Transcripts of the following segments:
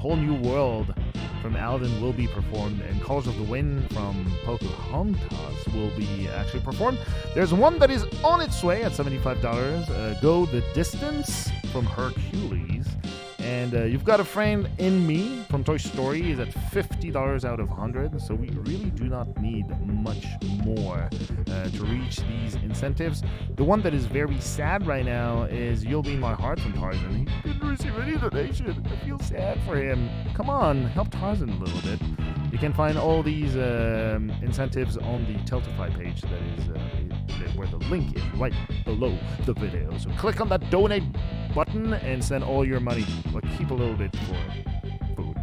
Whole New World from Alden will be performed, and Colors of the Wind from Pocahontas will be actually performed. There's one that is on its way at $75. Go the Distance from Hercules. And You've Got a Friend in Me from Toy Story is at $50 out of 100. So we really do not need much more to reach these incentives. The one that is very sad right now is You'll Be in My Heart from Tarzan. He didn't receive any donation. I feel sad for him. Come on, help Tarzan a little bit. You can find all these incentives on the Tiltify page that is where the link is right below the video. So click on that donate button and send all your money, but keep a little bit for food.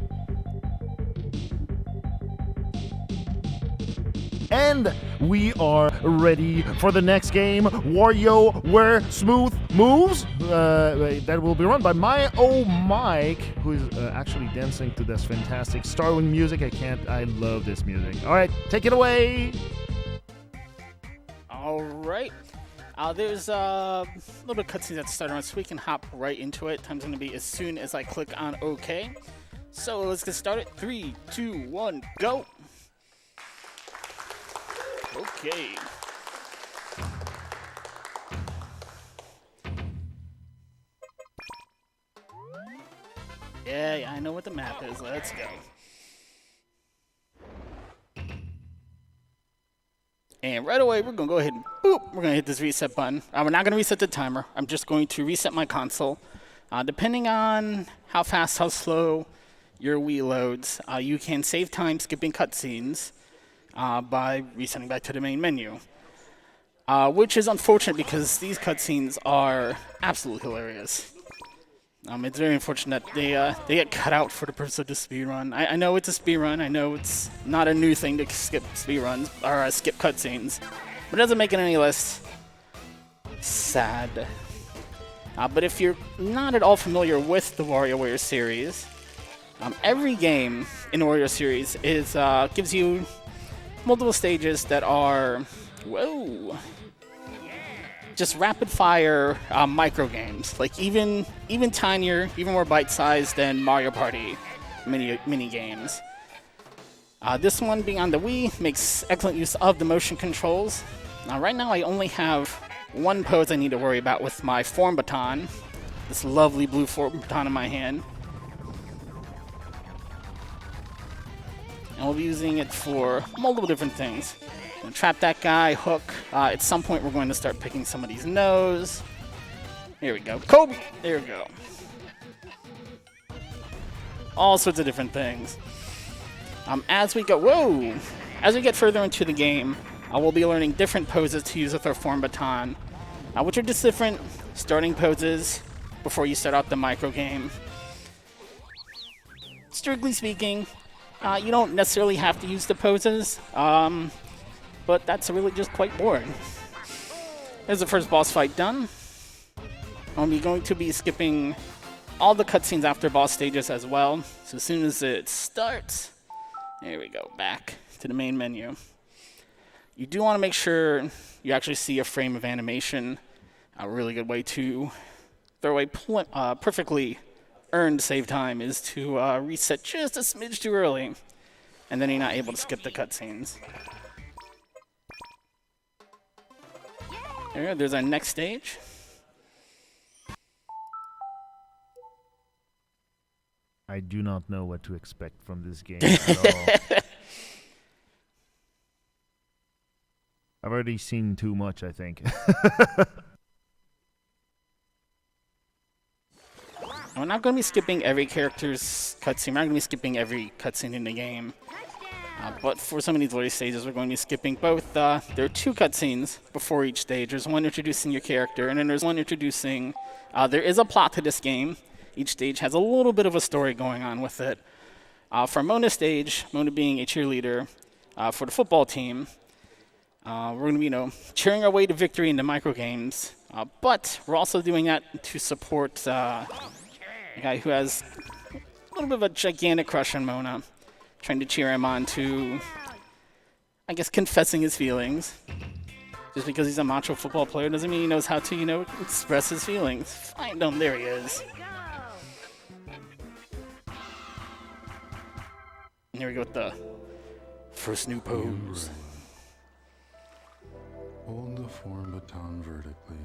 And we are ready for the next game, WarioWare Smooth Moves. That will be run by MyOhMyke, who is actually dancing to this fantastic Starwing music. I love this music. All right, take it away. All right. There's a little bit of cutscenes at the start, so we can hop right into it. Time's going to be as soon as I click on OK. So let's get started. 3, 2, 1, go. Okay. Yeah, I know what the map is. Let's go. And right away, we're going to go ahead and boop. We're going to hit this reset button. We're not going to reset the timer. I'm just going to reset my console. Depending on how fast, how slow your Wii loads, you can save time skipping cutscenes by resetting back to the main menu. Which is unfortunate because these cutscenes are absolutely hilarious. It's very unfortunate they get cut out for the purpose of the speedrun. I know it's a speedrun. I know it's not a new thing to skip speedruns or skip cutscenes, but it doesn't make it any less sad. But if you're not at all familiar with the WarioWare series, every game in the WarioWare series gives you multiple stages that are just rapid-fire micro games, like even tinier, even more bite-sized than Mario Party mini games. This one, being on the Wii, makes excellent use of the motion controls. Right now, I only have one pose I need to worry about with my form baton, this lovely blue form baton in my hand. And we'll be using it for multiple different things. Trap that guy, hook. At some point, we're going to start picking somebody's nose. Here we go. Kobe! There we go. All sorts of different things. As we get further into the game, we'll be learning different poses to use with our form baton, which are just different starting poses before you start out the micro game. Strictly speaking, you don't necessarily have to use the poses. But that's really just quite boring. There's the first boss fight done. I'm going to be skipping all the cutscenes after boss stages as well. So as soon as it starts, there we go, back to the main menu. You do want to make sure you actually see a frame of animation. A really good way to throw away perfectly earned save time is to reset just a smidge too early, and then you're not able to skip the cutscenes. There's our next stage. I do not know what to expect from this game at all. I've already seen too much, I think. We're not going to be skipping every character's cutscene. We're not going to be skipping every cutscene in the game. But for some of these later stages, we're going to be skipping both. There are two cutscenes before each stage. There's one introducing your character, and then there's one introducing... there is a plot to this game. Each stage has a little bit of a story going on with it. For Mona's stage, Mona being a cheerleader for the football team, we're going to be, cheering our way to victory in the micro games. But we're also doing that to support a guy who has a little bit of a gigantic crush on Mona. Trying to cheer him on to, I guess, confessing his feelings. Just because he's a macho football player doesn't mean he knows how to, express his feelings. Find him, there he is. And here we go with the first new pose. Hold the form baton vertically,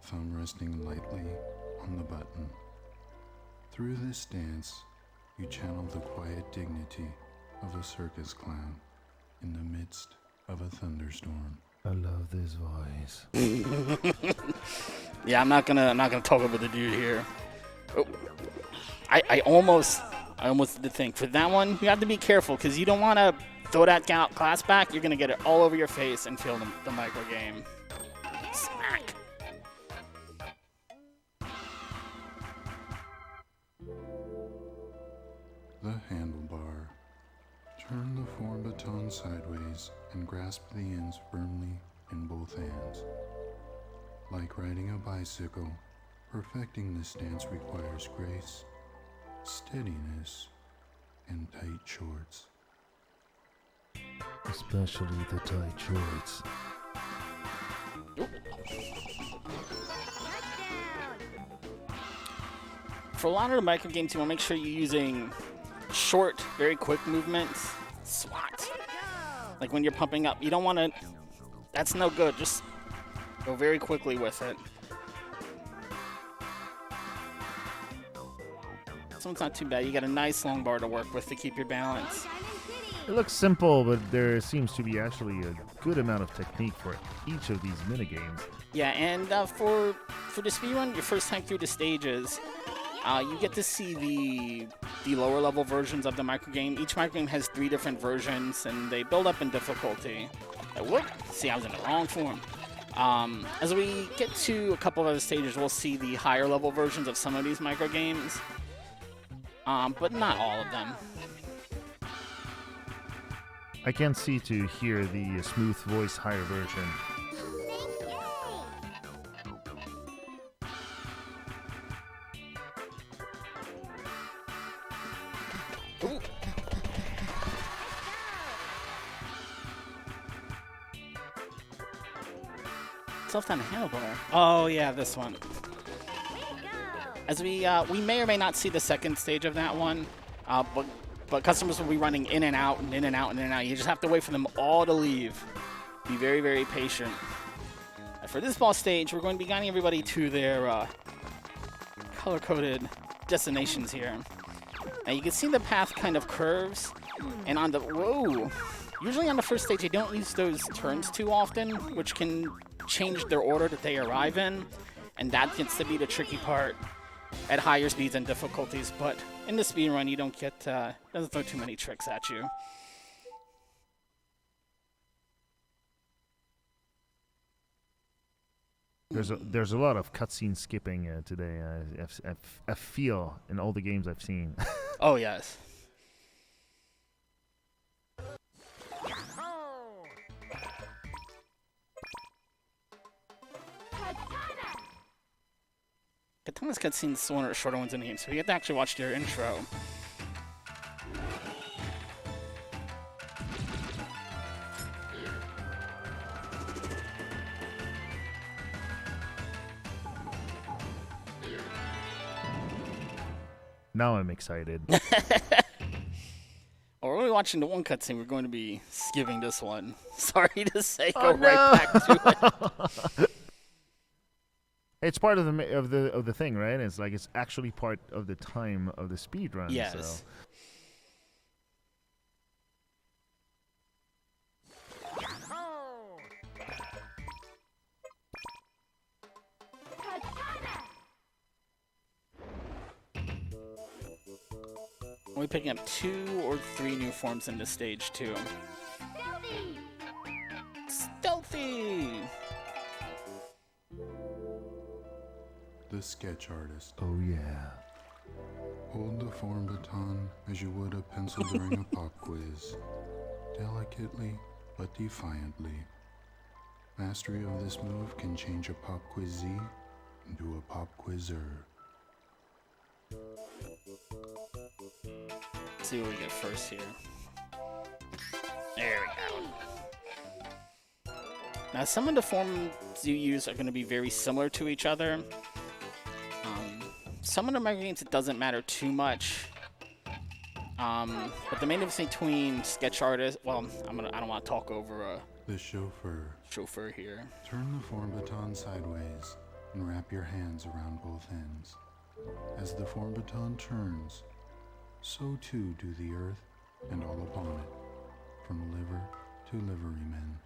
thumb resting lightly on the button. Through this dance, you channel the quiet dignity of a circus clown in the midst of a thunderstorm. I love this voice. Yeah, I'm not gonna talk over the dude here. Oh, I almost did the thing. For that one, you have to be careful because you don't want to throw that glass back. You're gonna get it all over your face and feel the micro game. Smack. The handlebar. Turn the form baton sideways and grasp the ends firmly in both hands. Like riding a bicycle, perfecting this dance requires grace, steadiness, and tight shorts. Especially the tight shorts. For a lot of the micro games, you want to make sure you're using short, very quick movements. SWAT. Like when you're pumping up, you don't want to. That's no good. Just go very quickly with it. This one's not too bad. You got a nice long bar to work with to keep your balance. It looks simple, but there seems to be actually a good amount of technique for each of these minigames. Yeah, and for the speedrun, your first time through the stages, you get to see the lower level versions of the microgame. Each microgame has 3 different versions, and they build up in difficulty. Whoop! See, I was in the wrong form. As we get to a couple of other stages, we'll see the higher level versions of some of these microgames, but not all of them. I can't see to hear the smooth voice higher version. Ooh. Self down the handlebar. Oh yeah, this one. As we may or may not see the second stage of that one, but customers will be running in and out and in and out and in and out. You just have to wait for them all to leave. Be very, very patient. And for this boss stage, we're going to be guiding everybody to their color-coded destinations here. Now you can see the path kind of curves, and on the usually on the first stage, they don't use those turns too often, which can change their order that they arrive in, and that gets to be the tricky part at higher speeds and difficulties. But in the speedrun, you don't get doesn't throw too many tricks at you. There's a lot of cutscene skipping today. I feel in all the games I've seen. Oh yes. Katana's cutscene's one of the shorter ones in the game, so you have to actually watch their intro. Now I'm excited. Well, we're only watching the one cutscene. We're going to be skipping this one. Sorry to say, go right back to it. It's part of the thing, right? It's like it's actually part of the time of the speed run. Yes. So. We're picking up 2 or 3 new forms in this stage too. Stealthy! The sketch artist. Oh yeah. Hold the form baton as you would a pencil during a pop quiz. Delicately but defiantly. Mastery of this move can change a pop quizzee into a pop quizzer. Let's see what we get first here. There we go. Now, some of the forms you use are going to be very similar to each other. Some of the microgames, it doesn't matter too much. But the main difference between sketch artist, well, I don't want to talk over The chauffeur. chauffeur here. Turn the form baton sideways and wrap your hands around both ends. As the form baton turns, so too do the earth and all upon it, from liver to liverymen.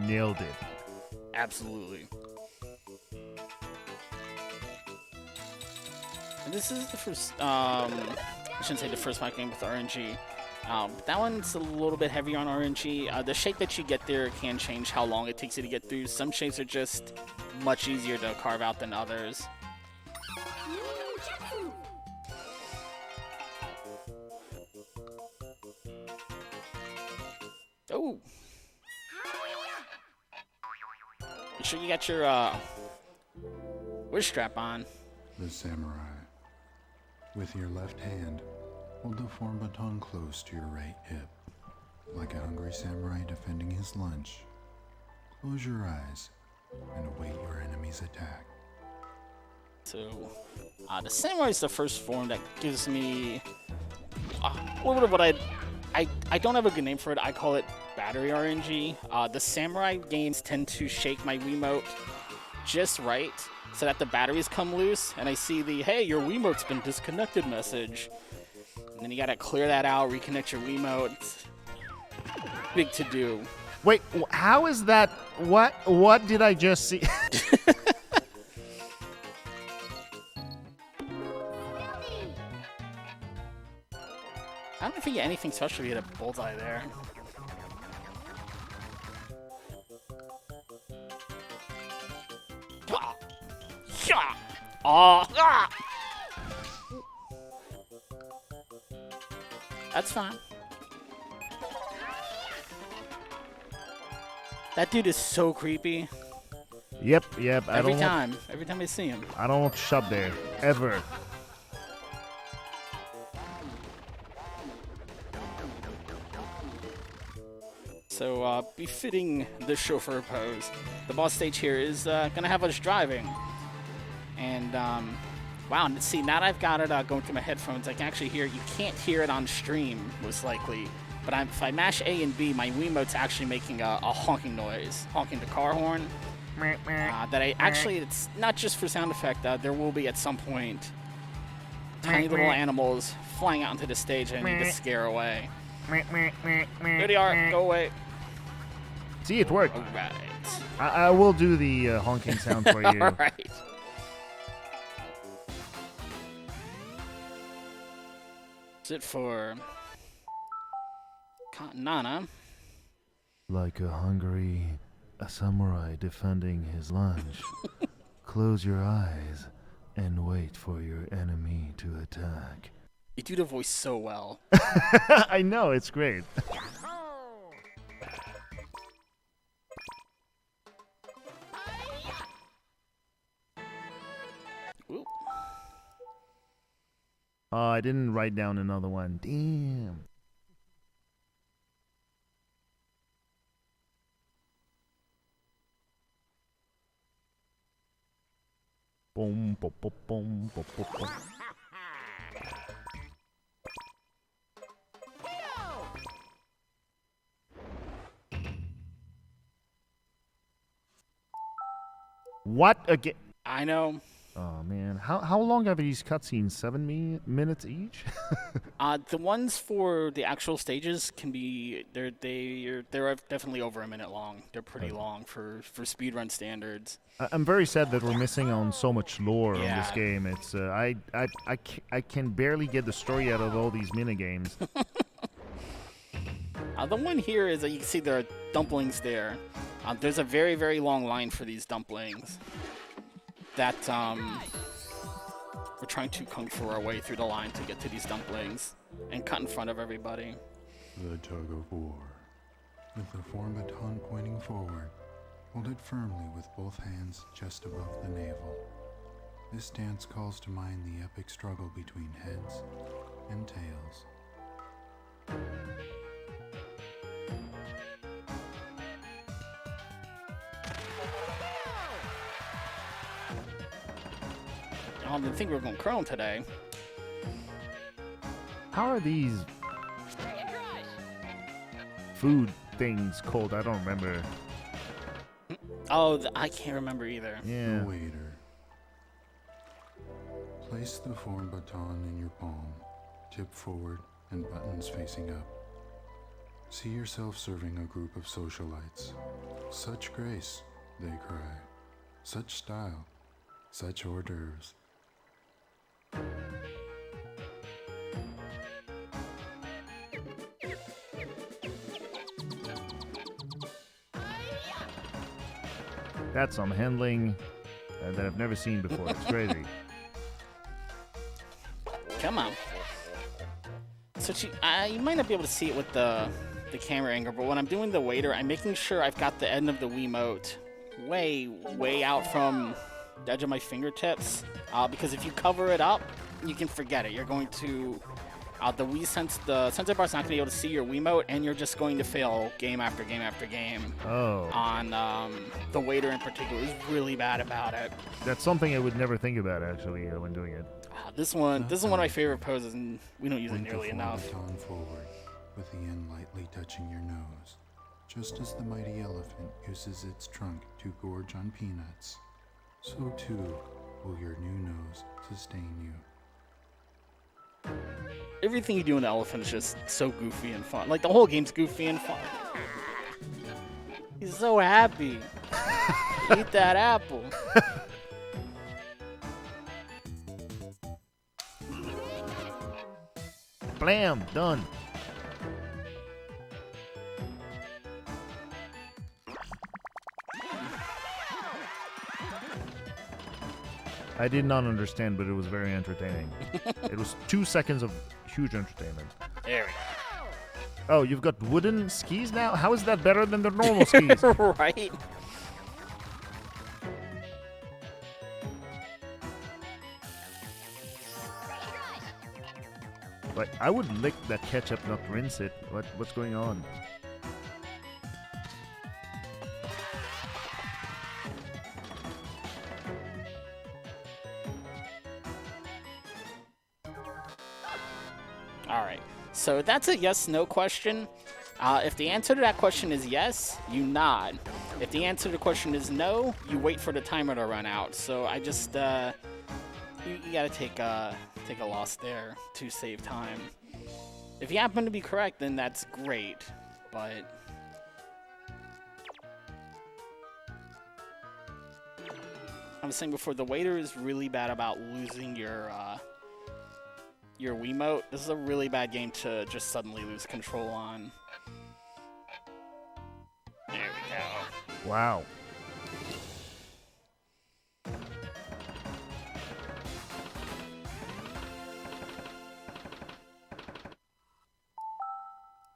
Nailed it. Absolutely. And this is the first, I shouldn't say the first MyOhMyke game with RNG. That one's a little bit heavier on RNG. The shape that you get there can change how long it takes you to get through. Some shapes are just much easier to carve out than others. Oh! Make sure you got your wrist strap on. The samurai. With your left hand, hold the form baton close to your right hip. Like a hungry samurai defending his lunch, close your eyes and await your enemy's attack. So, the samurai is the first form that gives me a little bit of what I don't have a good name for it. I call it battery RNG. The samurai games tend to shake my Wiimote just right so that the batteries come loose, and I see the, hey, your Wiimote's been disconnected message. And then you gotta clear that out, reconnect your Wiimote. It's big to do. Wait, how is that? What did I just see? I don't think anything special to get a bullseye there. That's fine. That dude is so creepy. Yep. Every time I see him. I don't want to shop there ever. So, befitting the chauffeur pose, the boss stage here is gonna have us driving. And wow, see, now that I've got it going through my headphones, I can actually hear. You can't hear it on stream, most likely. But if I mash A and B, my Wiimote's actually making a honking noise, honking the car horn. That I actually, it's not just for sound effect. There will be at some point tiny little animals flying out into the stage that I need to scare away. There they are. Go away. See, it worked. All right. I will do the honking sound for you. All right. That's it for Nana. Like a samurai defending his lunch. Close your eyes and wait for your enemy to attack. You do the voice so well. I know, it's great. Ooh. Oh, I didn't write down another one. Damn. Boom, boom, boom, boom, boom, boom, boom. What again? I know. Oh man, how long are these cutscenes? 7 minutes each? The ones for the actual stages can be they're definitely over a minute long. They're pretty long for speedrun standards. I'm very sad that we're missing on so much lore on this Yeah. game. It's I can barely get the story out of all these minigames. The one here is that you can see there are dumplings there. There's a very, very long line for these dumplings that we're trying to kung fu our way through the line to get to these dumplings and cut in front of everybody. The tug of war. With the form baton pointing forward, hold it firmly with both hands just above the navel. This dance calls to mind the epic struggle between heads and tails. didn't think we were going Chrome today. How are these food things called? I don't remember. Oh, I can't remember either. Yeah. The waiter. Place the form baton in your palm, tip forward and buttons facing up. See yourself serving a group of socialites. Such grace, they cry. Such style, such hors d'oeuvres. That's some handling that I've never seen before. It's crazy. Come on. So you might not be able to see it with the camera angle, but when I'm doing the waiter, I'm making sure I've got the end of the Wiimote way out from the edge of my fingertips, because if you cover it up, you can forget it. You're going to the sensor bar's not going to be able to see your Wiimote, and you're just going to fail game after game after game. Oh. On the waiter in particular is really bad about it. That's something I would never think about actually when doing it. This is one of my favorite poses, and we don't use it Point nearly the enough. baton forward, with the end lightly touching your nose, just as the mighty elephant uses its trunk to gorge on peanuts. So too will your new nose sustain you. Everything you do in the elephant is just so goofy and fun. Like, the whole game's goofy and fun. He's so happy. Eat that apple. Blam! Done. I did not understand, but it was very entertaining. It was 2 seconds of huge entertainment. There we Oh, you've got wooden skis now? How is that better than the normal skis? go. Right? Like, I would lick that ketchup, not rinse it. What's going on? All right. So that's a yes/no question. If the answer to that question is yes, you nod. If the answer to the question is no, you wait for the timer to run out. So I just you gotta take a loss there to save time. If you happen to be correct, then that's great. But I was saying before, the waiter is really bad about losing your Wiimote. This is a really bad game to just suddenly lose control on. There we go. Wow.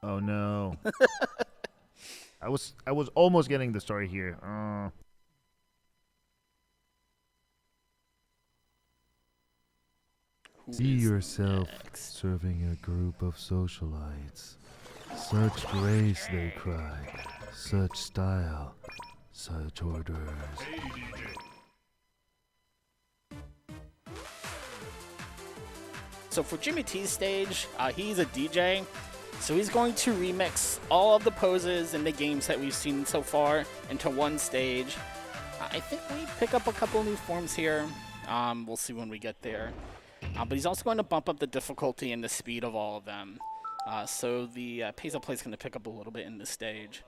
Oh no. I was almost getting the story here. See yourself serving a group of socialites. Such grace, they cry. Such style. Such hors d'oeuvres. So for Jimmy T's stage, he's a DJ. So he's going to remix all of the poses and the games that we've seen so far into one stage. I think we pick up a couple new forms here. We'll see when we get there. But he's also going to bump up the difficulty and the speed of all of them. So the pace of play is going to pick up a little bit in this stage.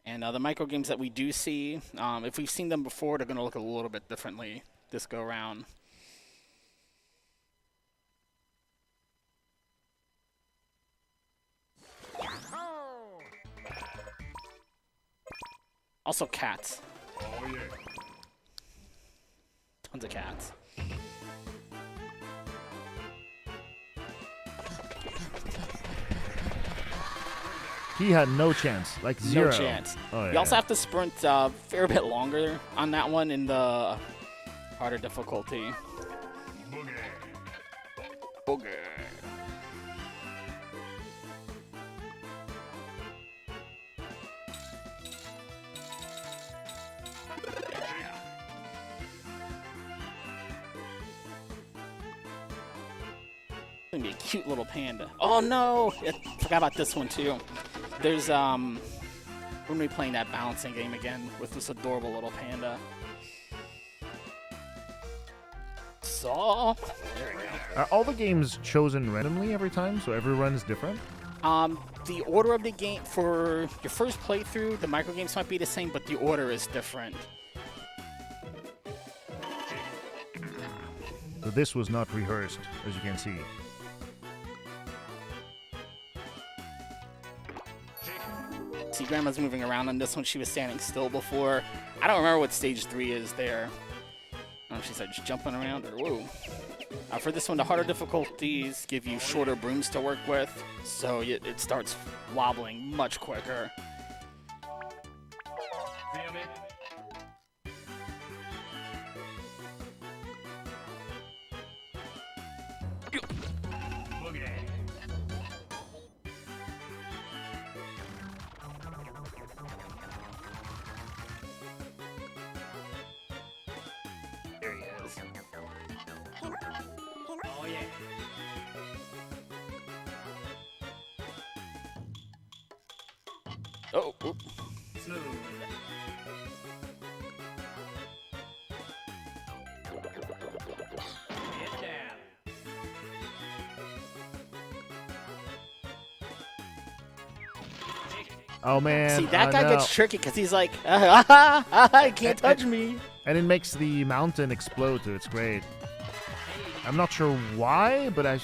And the micro games that we do see, if we've seen them before, they're going to look a little bit differently this go around. Also cats. Oh yeah. Tons of cats. He had no chance, like zero. No chance. Oh, yeah. You also have to sprint a fair bit longer on that one in the harder difficulty. Booger. gonna be a cute little panda. Oh no! I forgot about this one too. There's we're gonna be playing that balancing game again with this adorable little panda. So there we go. Are all the games chosen randomly every time, so every run is different? The order of the game for your first playthrough, the micro games might be the same, but the order is different. So this was not rehearsed, as you can see. See, Grandma's moving around on this one. She was standing still before. I don't remember what stage 3 is there. I don't know if she's like just jumping around or whoa. For this one, the harder difficulties give you shorter brooms to work with, so it starts wobbling much quicker. There he is. Oh yeah. Oh, oh. Smooth. Get down. Oh man! See, that guy no. gets tricky because he's like, "I can't touch me." And it makes the mountain explode too. It's great. I'm not sure why, but I've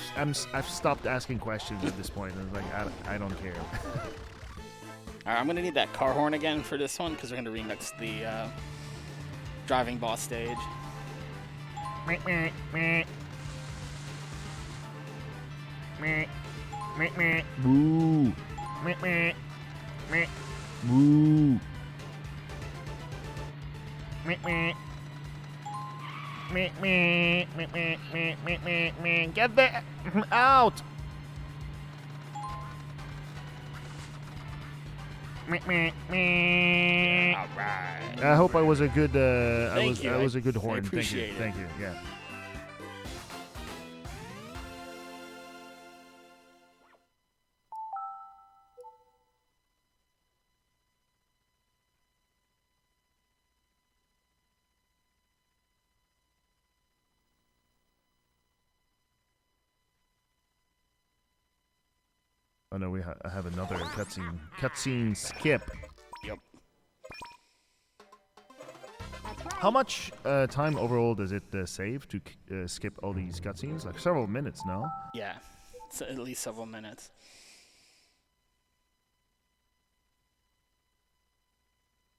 stopped asking questions at this point. It's like I don't care. All right, I'm gonna need that car horn again for this one because we're gonna remix the driving boss stage. Woo! Woo! Get there! Out! Alright. I hope I was a good. I you. was a good I horn. Thank you. appreciate it. Thank you. Yeah. Oh no, I have another cutscene. Cutscene skip. Yep. How much time overall does it save to skip all these cutscenes? Like several minutes, no? Yeah. It's at least several minutes.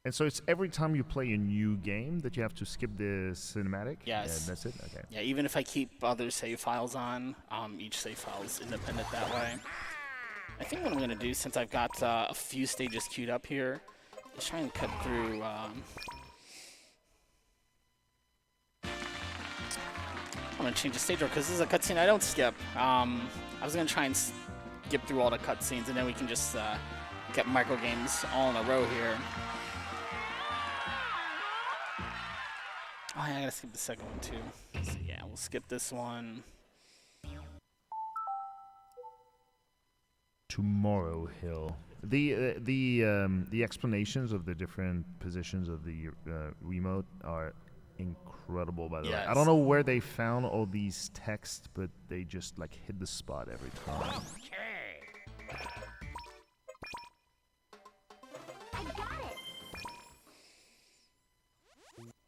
And so it's every time you play a new game that you have to skip the cinematic? Yes. Yeah, that's it? Okay. Yeah, even if I keep other save files on, each save file is independent that way. I think what I'm going to do, since I've got a few stages queued up here, is try and cut through... I'm going to change the stage order because this is a cutscene I don't skip. I was going to try and skip through all the cutscenes, and then we can just get micro games all in a row here. Oh, yeah, I got to skip the second one, too. So, yeah, we'll skip this one. Tomorrow Hill. The explanations of the different positions of the remote are incredible, by the way. I don't know where they found all these texts, but they just like hit the spot every time.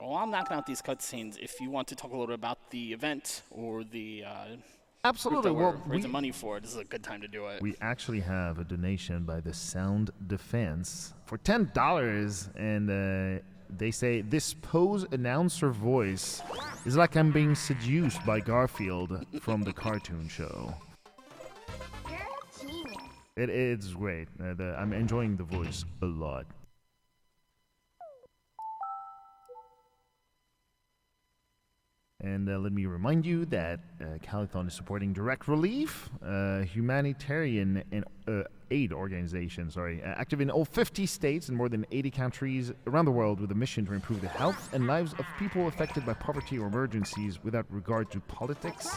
Well, I'm knocking out these cutscenes. If you want to talk a little bit about the event or the Absolutely. group that Well, we're raising money for, this is a good time to do it. We actually have a donation by the Sound Defense for $10, and they say this Pose announcer voice is like I'm being seduced by Garfield from the cartoon show. It's great. I'm enjoying the voice a lot. And let me remind you that Calithon is supporting Direct Relief, humanitarian and aid organization, active in all 50 states and more than 80 countries around the world with a mission to improve the health and lives of people affected by poverty or emergencies without regard to politics,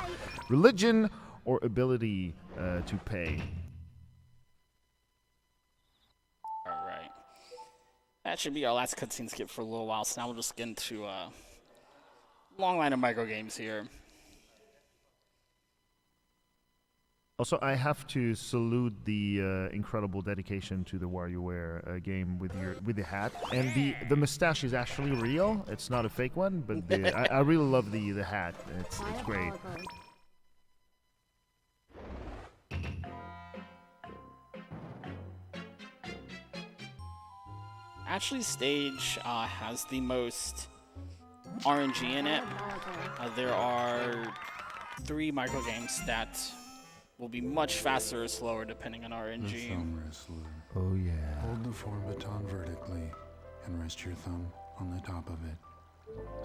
religion, or ability to pay. All right. That should be our last cutscene skip for a little while, so now we'll just get into a long line of micro games here. Also, I have to salute the incredible dedication to the WarioWare game with the hat, and the mustache is actually real. It's not a fake one, but I really love the hat. It's great. Actually, Stage has the most RNG in it. There are 3 micro games that will be much faster or slower depending on The RNG. thumb wrestler. Oh yeah. Hold the form baton vertically and rest your thumb on the top of it.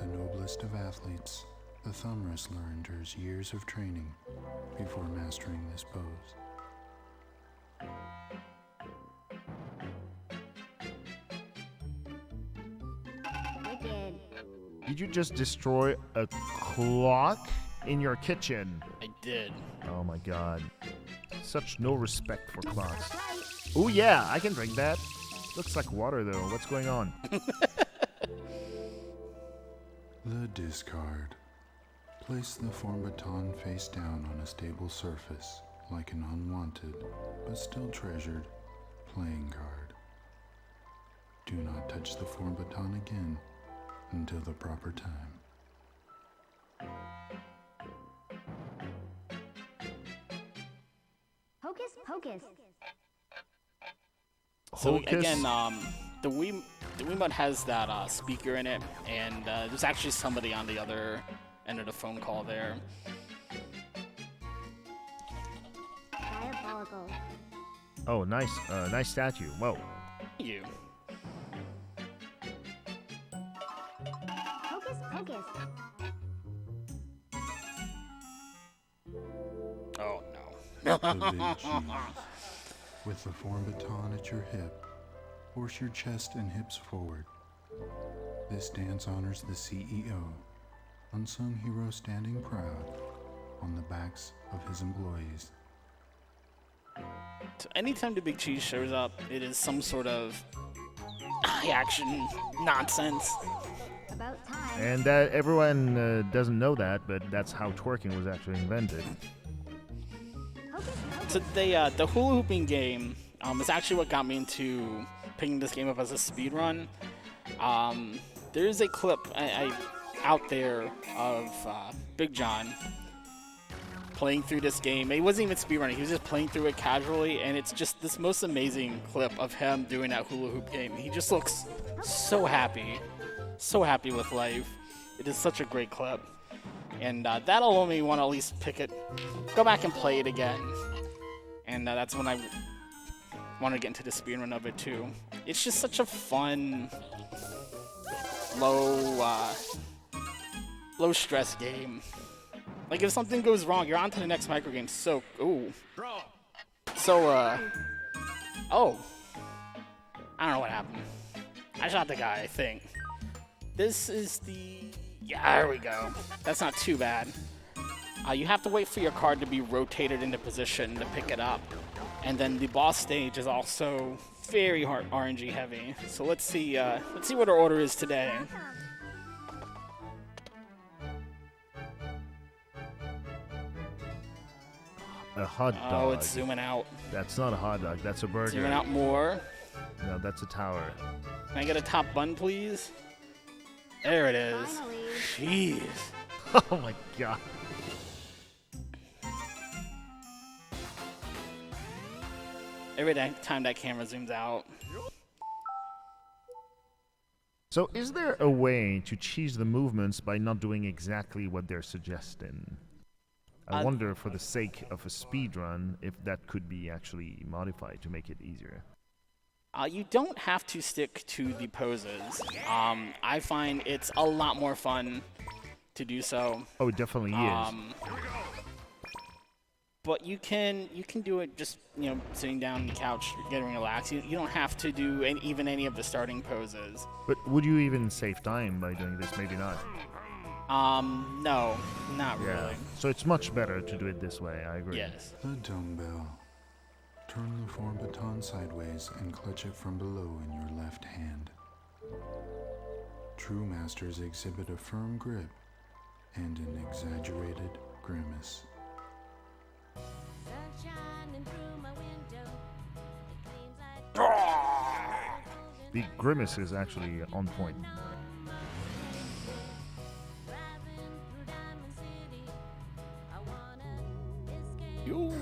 The noblest of athletes, the thumb wrestler endures years of training before mastering this pose. Wicked. Did you just destroy a clock in your kitchen? I did. Oh my god. Such no respect for clocks. Oh yeah, I can drink that. Looks like water though. What's going on? The discard. Place the form baton face down on a stable surface, like an unwanted, but still treasured, playing card. Do not touch the form baton again until the proper time. Hocus pocus. So Hocus? again, the Wiimote has that speaker in it, and there's actually somebody on the other end of the phone call there. Diabolical. Oh, nice, nice statue. Whoa. You. Hocus pocus. Oh no. The big cheese. With the form baton at your hip, force your chest and hips forward. This dance honors the CEO, unsung hero standing proud on the backs of his employees. So anytime the big cheese shows up, it is some sort of high action nonsense. About time. And that everyone doesn't know that, but that's how twerking was actually invented. Hocus pocus. So the hula hooping game is actually what got me into picking this game up as a speedrun. There is a clip out there of Big John playing through this game. He wasn't even speedrunning, he was just playing through it casually, and it's just this most amazing clip of him doing that hula hoop game. He just looks so happy with life. It is such a great clip. And that'll only want to at least pick it, go back and play it again. And that's when I want to get into the speedrun of it too. It's just such a fun, low stress game. Like if something goes wrong, you're on to the next micro game. Oh, I don't know what happened. I shot the guy, I think. This is yeah, there we go. That's not too bad. You have to wait for your card to be rotated into position to pick it up. And then the boss stage is also very hard RNG heavy. So let's see what our order is today. A hot dog. Oh, it's zooming out. That's not a hot dog. That's a burger. Zooming out more. No, that's a tower. Can I get a top bun, please? There it is. Finally. Jeez. Oh my god. Every time that camera zooms out. So is there a way to cheese the movements by not doing exactly what they're suggesting? I wonder, for the sake of a speedrun, if that could be actually modified to make it easier. You don't have to stick to the poses. I find it's a lot more fun to do so. Oh, it definitely is. But you can do it just sitting down on the couch, getting relaxed. You don't have to do even any of the starting poses. But would you even save time by doing this? Maybe not. No, not Yeah. really. So it's much better to do it this way. I agree. Yes. The dumbbell. Turn the form baton sideways and clutch it from below in your left hand. True masters exhibit a firm grip and an exaggerated grimace. The grimace is actually on point. Yo.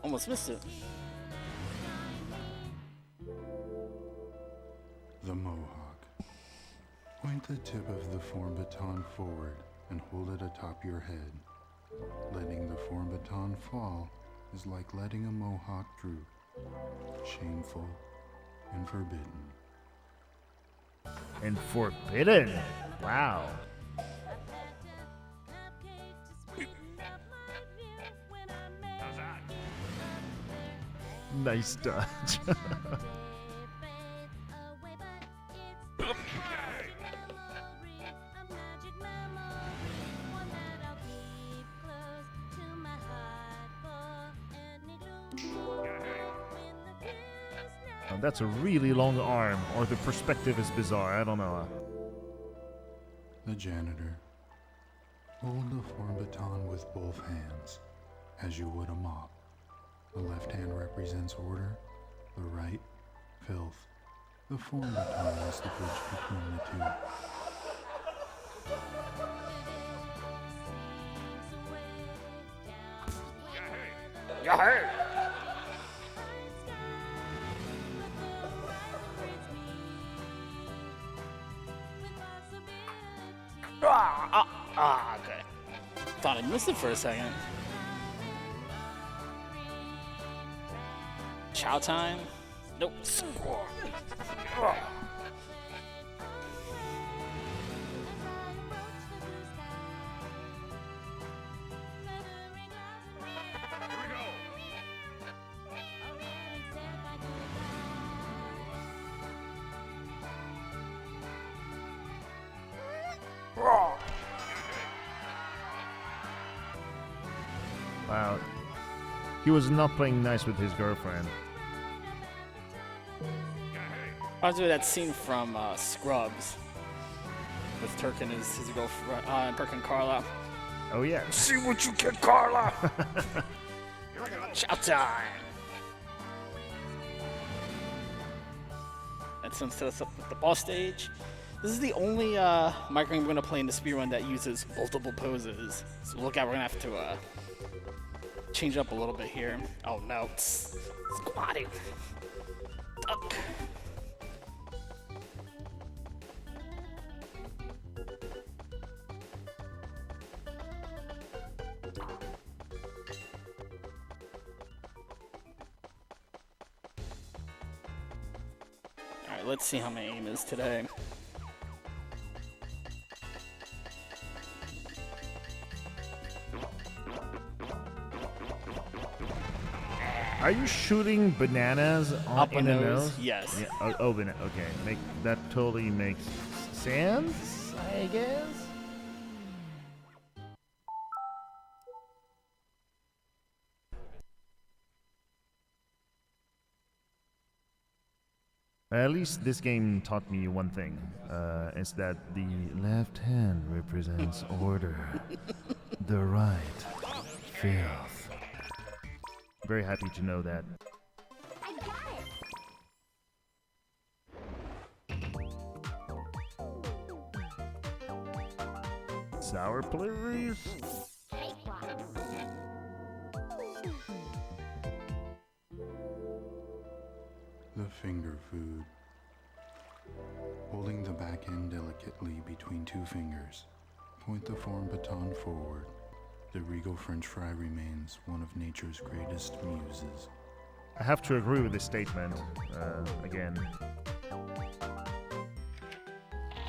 Almost missed it. The mohawk. Point the tip of the form baton forward and hold it atop your head. Letting the form baton fall is like letting a mohawk droop. Shameful and forbidden. And forbidden. Wow. Nice dodge. That's a really long arm, or the perspective is bizarre. I don't know. The janitor. Hold the form baton with both hands, as you would a mop. The left hand represents order, the right, filth. The form baton is the bridge between the two. Okay. Thought I missed it for a second. Chow time? Nope. Wow. He was not playing nice with his girlfriend. I was doing that scene from Scrubs with Turk and his girlfriend, Turk and Carla. Oh yeah. See what you get, Carla! Chow time! And since set us up with the boss stage, this is the only micro game we're going to play in the speedrun that uses multiple poses. So look out, we're going to have to change up a little bit here. Oh no, it's squatting. Duck. Alright, let's see how my aim is today. Are you shooting bananas Up in a the nose? nose? Yes. Yeah. Oh, okay. That totally makes sense, I guess. At least this game taught me one thing, is that the left hand represents order, the right, filth. Very happy to know that. I got it! Sour, please. Cakewalk. The finger food. Holding the back end delicately between two fingers, point the form baton forward. The regal French fry remains one of nature's greatest muses. I have to agree with this statement, again.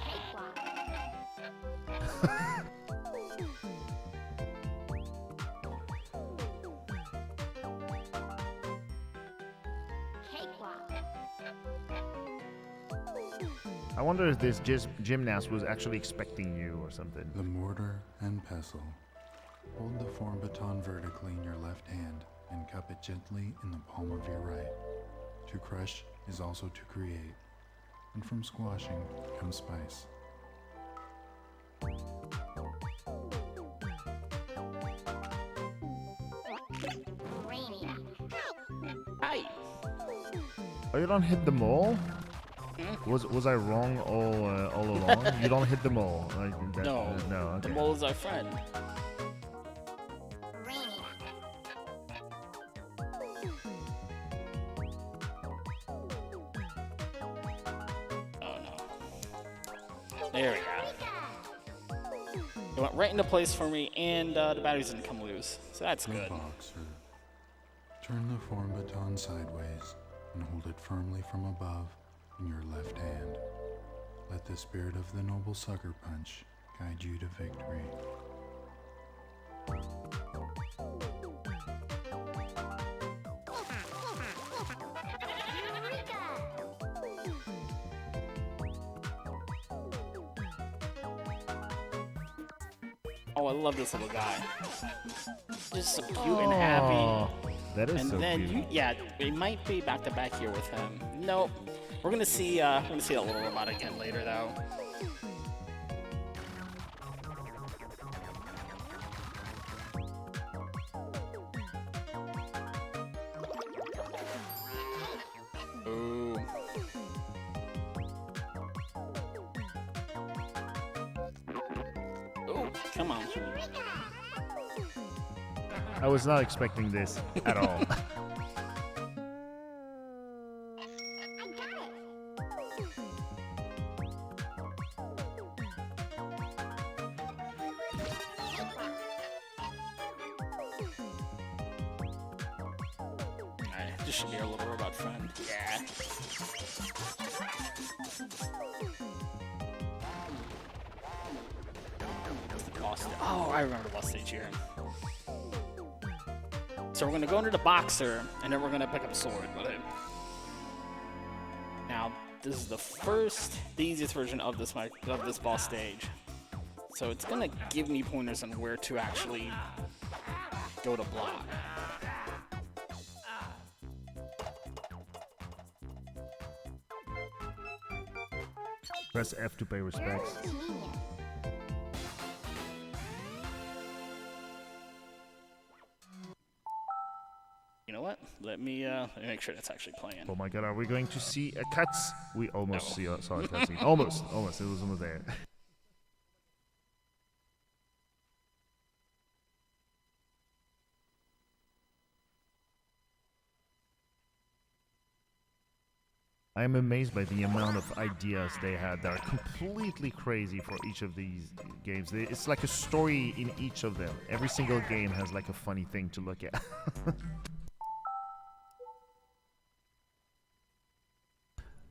Cakewalk. Cakewalk. I wonder if this gymnast was actually expecting you or something. The mortar and pestle. Hold the form baton vertically in your left hand and cup it gently in the palm of your right. To crush is also to create, and from squashing comes spice. Brainiac. Hi. Oh, you don't hit the mole? Was I wrong all along? You don't hit the mole. No. No. The Okay. mole is our friend. Brainiac. Oh no. There we go. It went right into place for me, and the batteries didn't come loose, so that's The good. boxer. Turn the form baton sideways and hold it firmly from above in your left hand. Let the spirit of the noble sucker punch guide you to victory. Oh, I love this little guy. Just so cute and happy. Aw, that is And so then, cute. yeah, we might be back to back here with him. Nope. We're gonna see that little robot again later, though. Ooh. Ooh, come on. I was not expecting this at all. Alright, this should be our little robot friend. Yeah. Boss oh, I remember the boss stage here. So we're gonna go into the boxer, and then we're gonna pick up a sword with it. Now, this is the easiest version of this boss stage. So it's gonna give me pointers on where to actually go to block. Press F to pay respects. You know what? Let me make sure that's actually playing. Oh my god, are we going to see a cuts? We almost saw a cutscene. Almost. It was almost there. I am amazed by the amount of ideas they had that are completely crazy for each of these games. It's like a story in each of them. Every single game has like a funny thing to look at.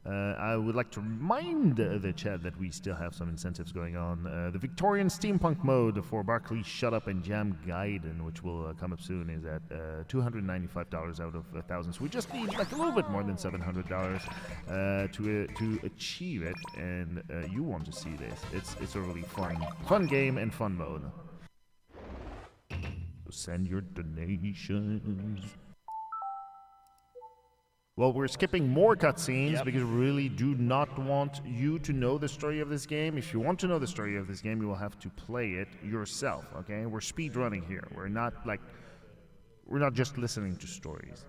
I would like to remind the chat that we still have some incentives going on. The Victorian Steampunk mode for Barclay Shut Up and Jam Gaiden, which will come up soon, is at $295 out of 1,000. So we just need like a little bit more than $700 to achieve it. And you want to see this? It's a really fun game and fun mode. So send your donations. Well, we're skipping more cutscenes because we really do not want you to know the story of this game. If you want to know the story of this game, you will have to play it yourself, okay? We're speedrunning here. We're not just listening to stories.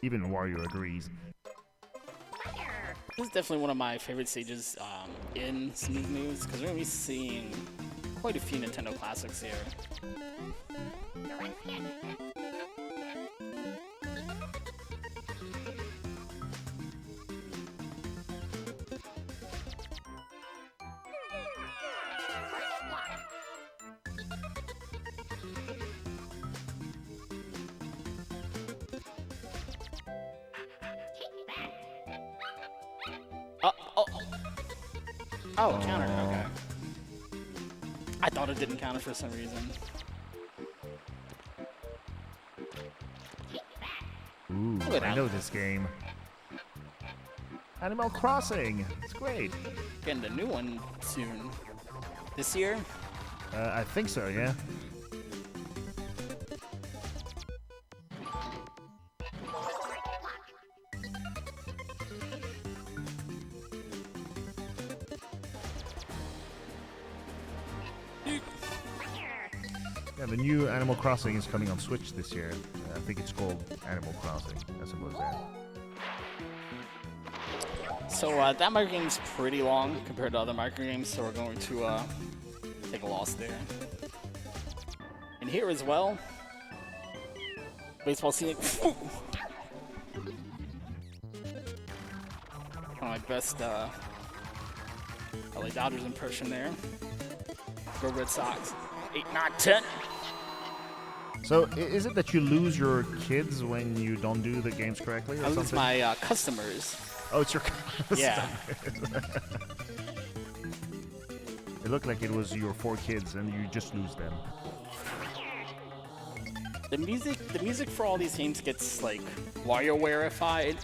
Even Wario agrees. This is definitely one of my favorite stages in Smooth News, because we're going to be seeing quite a few Nintendo classics here. Oh, it countered, okay. I thought it didn't counter for some reason. Ooh, Look at I that. know this game. Animal Crossing. It's great. Getting a new one soon. This year? I think so, yeah. Yeah, the new Animal Crossing is coming on Switch this year. I think it's called Animal Crossing, as simple as that. So that micro game's pretty long compared to other micro games, so we're going to take a loss there. And here as well, baseball scenic. One of my best LA Dodgers impression there. Go Red Sox. 8, 9, 10. So, is it that you lose your kids when you don't do the games correctly or I lose something? my customers. Oh, it's your customers. Yeah. It looked like it was your 4 kids and you just lose them. The music for all these games gets like WarioWare-ified.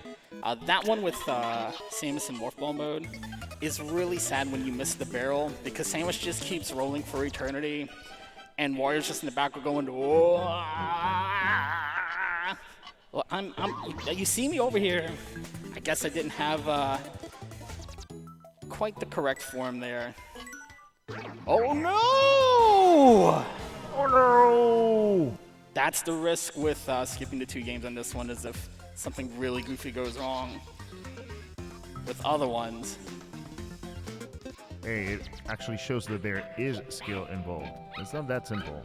That one with Samus in Morph Ball mode is really sad when you miss the barrel because Samus just keeps rolling for eternity, and Wario's just in the back going, whoa. Well, you see me over here. I guess I didn't have quite the correct form there. Oh no! Oh no! That's the risk with skipping the 2 games on this one, is if something really goofy goes wrong. With other ones. Hey, it actually shows that there is skill involved. It's not that simple.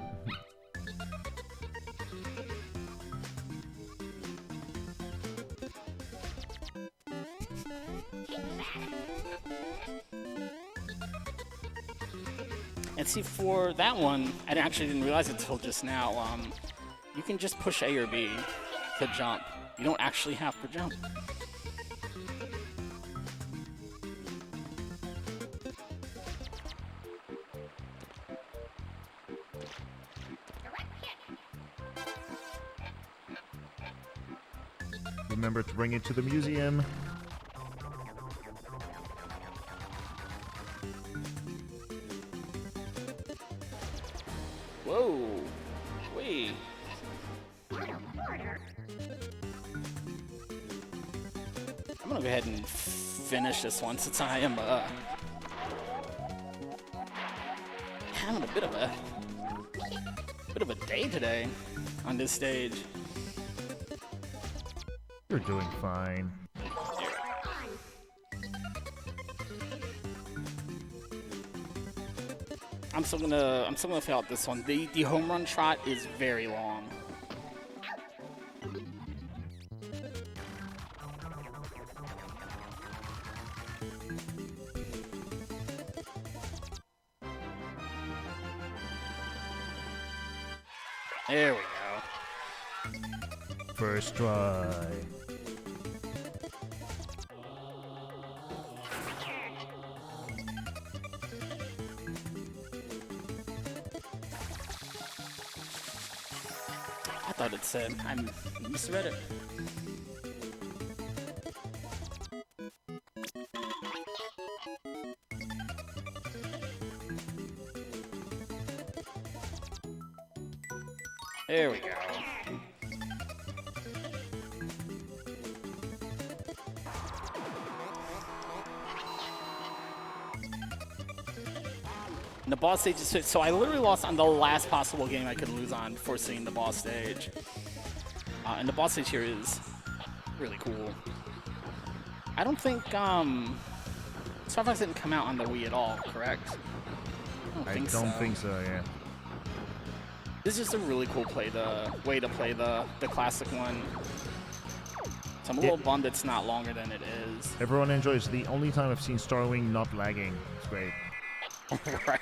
And see, for that one, I actually didn't realize it until just now. You can just push A or B to jump. You don't actually have to jump. Remember to bring it to the museum. Whoa! Wait. I'm gonna go ahead and finish this one since I am having a bit of a day today on this stage. You're doing fine. I'm still gonna fail at this one. The home run shot is very long. There we go. First try. I thought it said I misread it. There we go. And the boss stage is so I literally lost on the last possible game I could lose on before seeing the boss stage. And the boss stage here is really cool. I don't think Star Fox didn't come out on the Wii at all, correct? I don't think so, yeah. This is just a really cool way to play the classic one. So I'm a little bummed it's not longer than it is. Everyone enjoys. The only time I've seen Starwing not lagging. It's great. Right.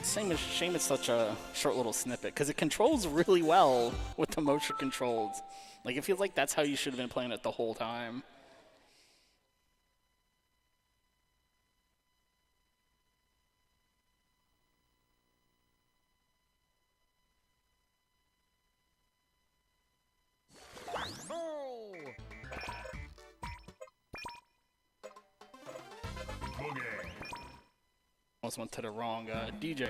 Shame it's such a short little snippet, because it controls really well with the motion controls. Like, it feels like that's how you should have been playing it the whole time. almost went to the wrong DJ.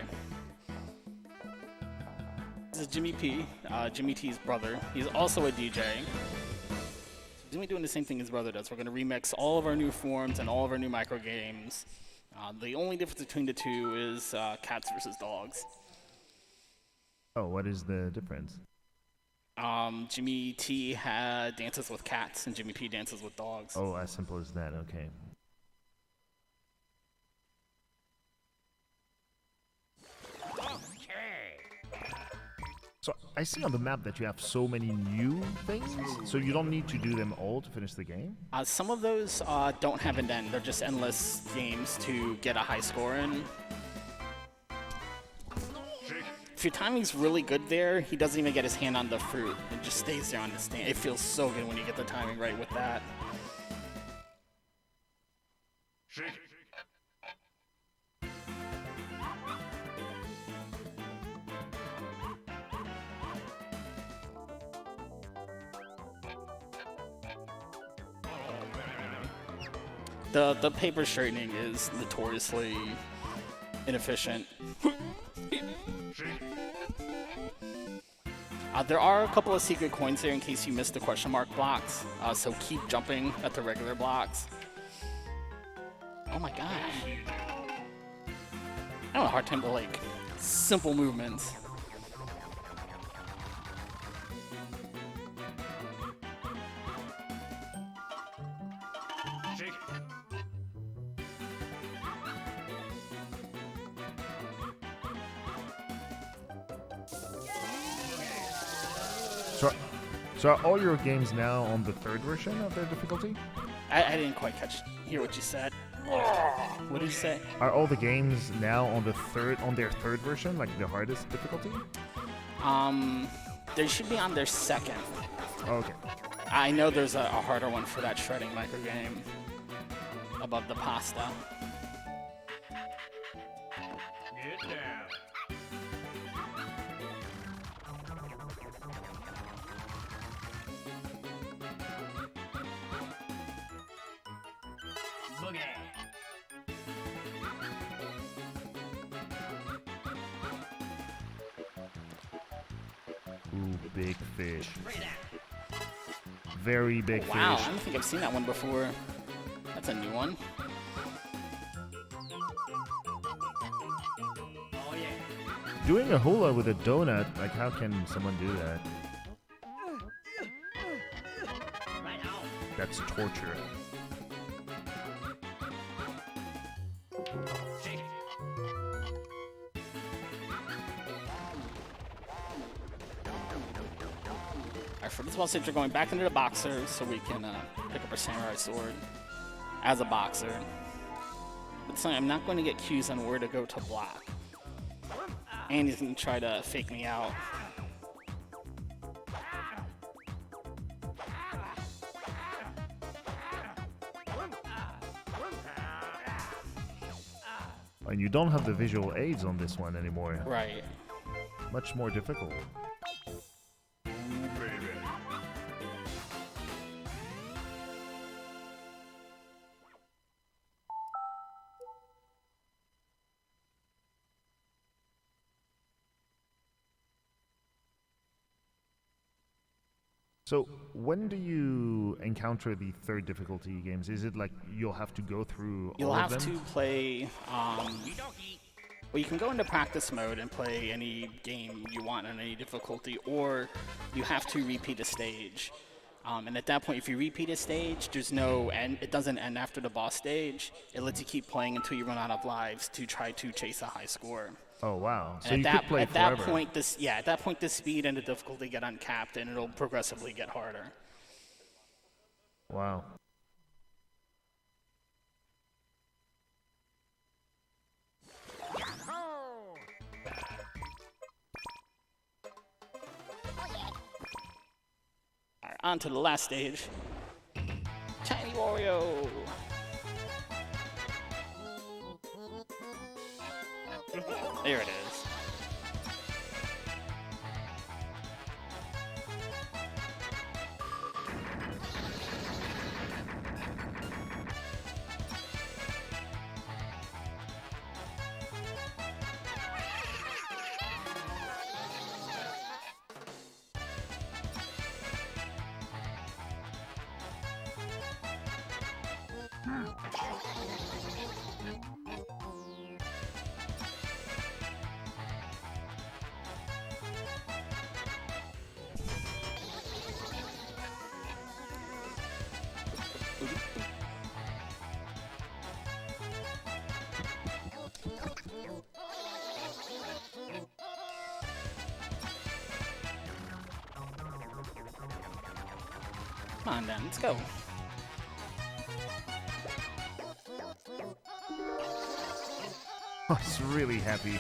This is Jimmy P, Jimmy T's brother. He's also a DJ. He's gonna be doing the same thing his brother does. We're gonna remix all of our new forms and all of our new micro games. The only difference between the two is cats versus dogs. Oh, what is the difference? Jimmy T dances with cats, and Jimmy P dances with dogs. Oh, as simple as that. Okay. So I see on the map that you have so many new things, so you don't need to do them all to finish the game? Some of those don't have an end. They're just endless games to get a high score in. If your timing's really good there, he doesn't even get his hand on the fruit. It just stays there on the stand. It feels so good when you get the timing right with that. The paper straightening is notoriously inefficient. There are a couple of secret coins there in case you missed the question mark blocks, so keep jumping at the regular blocks. Oh my gosh. I have a hard time with like simple movements. So are all your games now on the third version of their difficulty? I didn't quite hear what you said. What did you say? Are all the games now on their third version, like the hardest difficulty? They should be on their second. Okay. I know there's a harder one for that shredding micro game above the pasta. Get down. Boogie. Ooh, big fish. Very big Wow, fish. I don't think I've seen that one before. That's a new one. Oh yeah. Doing a hula with a donut, like how can someone do that? Right out. That's torture. Shake it. Alright, for this one stage, we're going back into the boxer so we can pick up our samurai sword as a boxer. But so I'm not going to get cues on where to go to block. And he's going to try to fake me out. And you don't have the visual aids on this one anymore. Right. Much more difficult. So, when do you encounter the third difficulty games? Is it like you'll have to go through You'll all have of them? to play. Well, you can go into practice mode and play any game you want on any difficulty, or you have to repeat a stage. And at that point, if you repeat a stage, there's no end. It doesn't end after the boss stage. It lets you keep playing until you run out of lives to try to chase a high score. Oh wow! So And you at could play at forever. that point, the speed and the difficulty get uncapped, and it'll progressively get harder. Wow. Alright, on to the last stage. Tiny Wario. There it is. Come on, then. Let's go. I was really happy.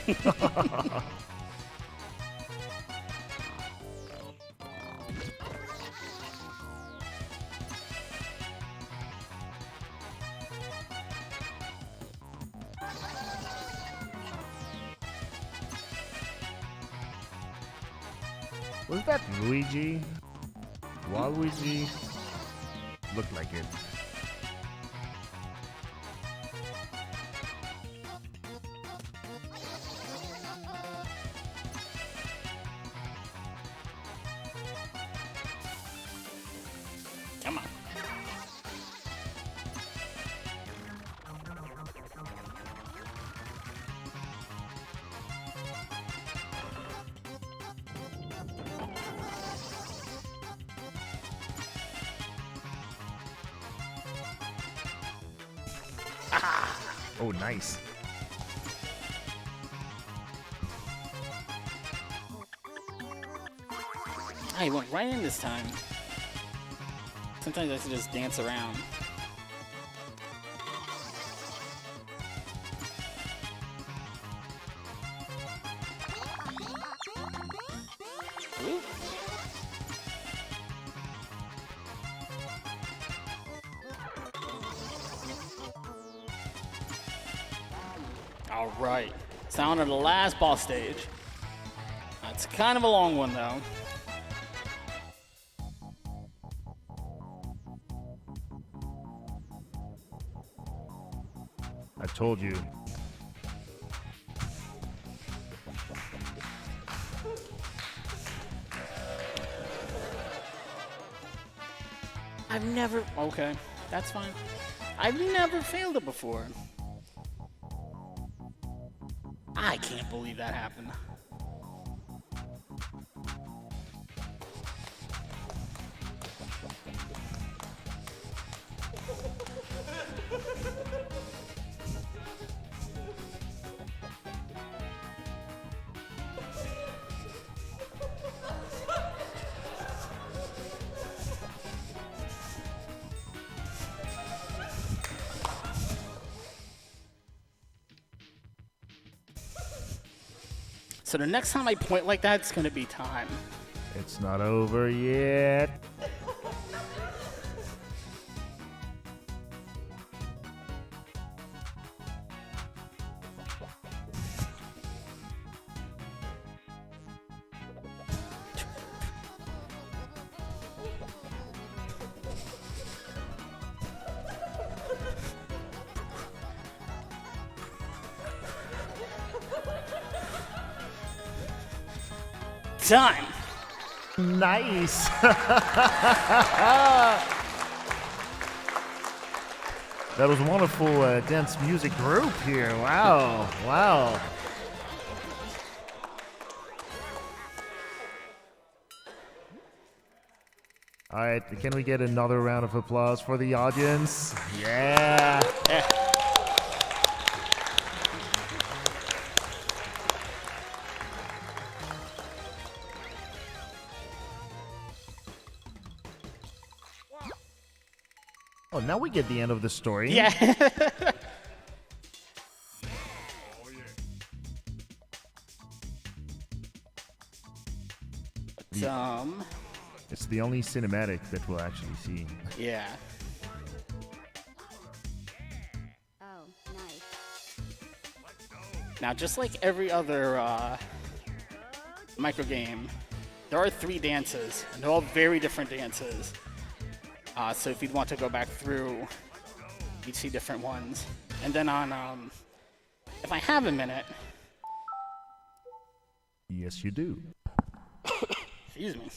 Was that Luigi? Waluigi? Looked like it. Come on. Oh, nice. I went right in this time. Sometimes I should just dance around. Ooh. All right. Sound of the last boss stage. That's kind of a long one, though. I told you. I've never... Okay, that's fine. I've never failed it before. I can't believe that happened. So the next time I point like that, it's gonna be time. It's not over yet. Time. Nice. That was a wonderful dance music group here. Wow. Wow. All right, can we get another round of applause for the audience? Yeah. Oh, now we get the end of the story. Yeah. It's the only cinematic that we'll actually see. Yeah. Oh, nice. Now, just like every other micro game, there are 3 dances, and they're all very different dances. So if you'd want to go back through, you'd see different ones. And then on, if I have a minute. Yes, you do. Excuse me.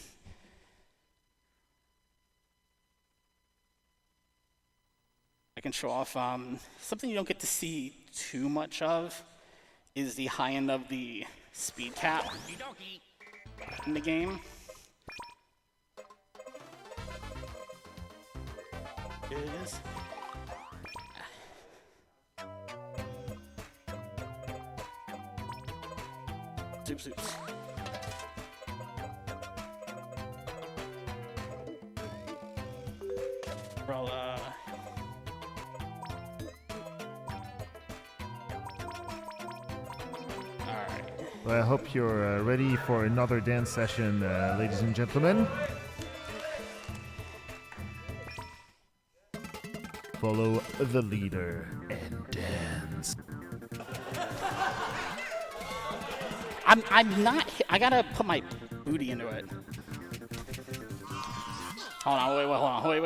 I can show off something you don't get to see too much of is the high end of the speed cap in the game. Here it is. Oops, oops. umbrella. Alright. Well, I hope you're ready for another dance session, ladies and gentlemen. Follow the leader and dance. I'm not. I gotta put my booty into it. Hold on. Wait. Hold on. Wait.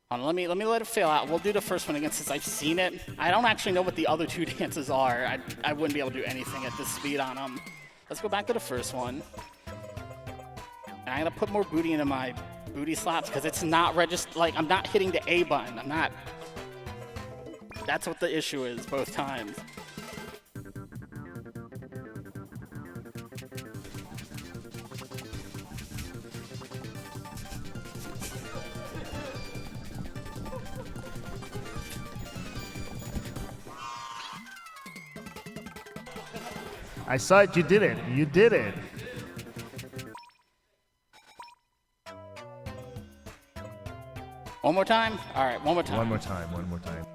Hold on. Let me let it fail out. We'll do the first one again since I've seen it. I don't actually know what the other two dances are. I wouldn't be able to do anything at this speed on them. Let's go back to the first one. And I'm gonna put more booty into my booty slaps because it's not registered. Like I'm not hitting the A button. I'm not. That's what the issue is both times. I saw it. You did it. You did it. One more time? All right, one more time. One more time. One more time.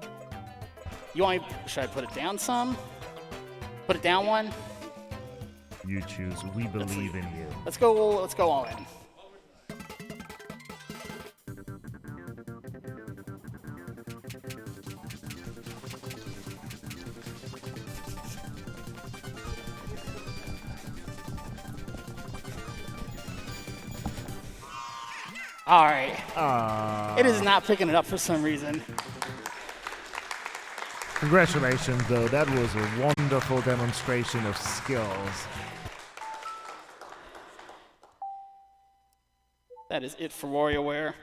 You want me, should I put it down some? Put it down one? You choose. We believe in you. Let's go all in. All right. It is not picking it up for some reason. Congratulations, though. That was a wonderful demonstration of skills. That is it for WarioWare.